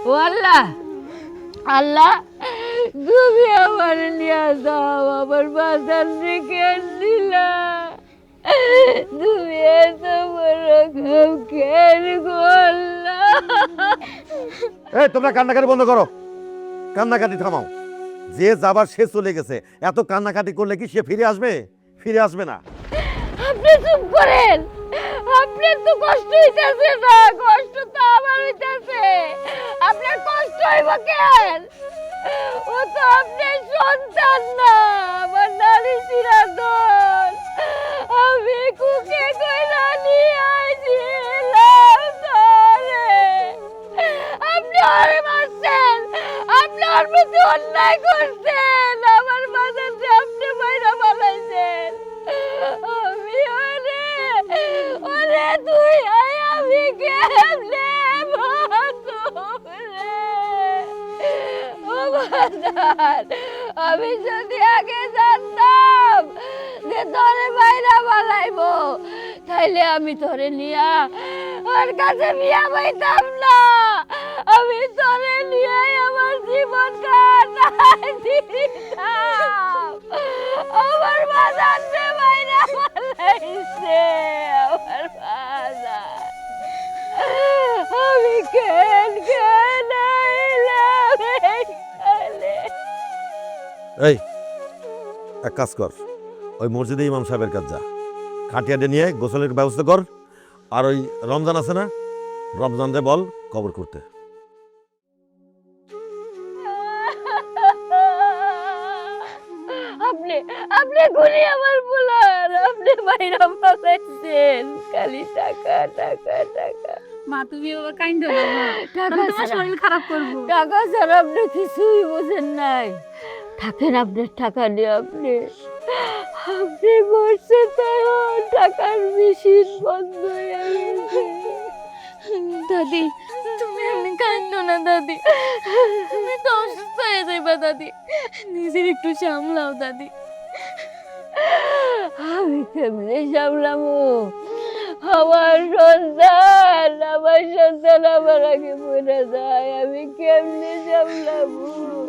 ও আল্লাহ, আল্লাহ তুমি আমার নিয়ে যাও, আমার বাজার রেখে দিলা। তুমি এত বড় কাম কেন করলা? এই তোমরা কান্নাকাটি বন্ধ করো, কান্নাকাটি থামাও। যে যাবার সে চলে গেছে, এত কান্নাকাটি করলে কি সে ফিরে আসবে? ফিরে আসবে না। আপনি চুপ করেন, আপনার তো কষ্ট হইতাছে না, কষ্ট তো আমার হইতাছে। আপনার কষ্ট হইব কেন? ও তো আপনার সন্তান না, আমার নারী চিরাদন। আমি কুকে কইরা নিয়ে আইছিলাম তারে। আপনি ওরে মারছেন, আপনি ওর প্রতি অন্যায় করছেন, আমার বাজারে আপনি বাইরা বানাইছেন। আমি ওরে তুই আমি কেমনে ও বাজার, আমি যদি আগে জানতাম যে তোরে বাইরা বানাইবো, তাইলে আমি তোরে নিয়া ওর কাছে বিয়া পাইতাম না। আমি তোরে নিয়ে আমার জীবন কাটাই দিতাম। আমার বাজার রে বাইরা বানাইছে, আমার বাজার। আমি কেন কেন আইলাম এইখানে? এই এক কাজ কর, ওই মসজিদে ইমাম সাহেবের কাছে যা, খাটিয়াটা নিয়ে গোসলের ব্যবস্থা কর। আর ওই রমজান আছে না, রমজানরে বল কবর করতে। আপনি আপনি গুলি আমার বুলার, আপনি বাইরা পাঠাইছেন খালি টাকা টাকা টাকা। মা তুমি বাবা কাইন্দ না মা, টাকা আমি তোমার ছাড়া- শরীর খারাপ করবো। টাকা ছাড়া আপনি কিছুই বোঝেন নাই। থাকেন আপনার টাকা নিয়ে, আপনি আপনি বসে তখন টাকার মেশিন বন্ধ হয়ে গেছে। দাদি তুমি এমনি কাইন্দ না দাদি, তুমি তো অসুস্থ হয়ে যাইবা দাদি, নিজের একটু সামলাও দাদি। আমি কেমনে সামলামো? আমার সন্তান আমার আগে মরে যায়, আমি কেমনে সামলামো?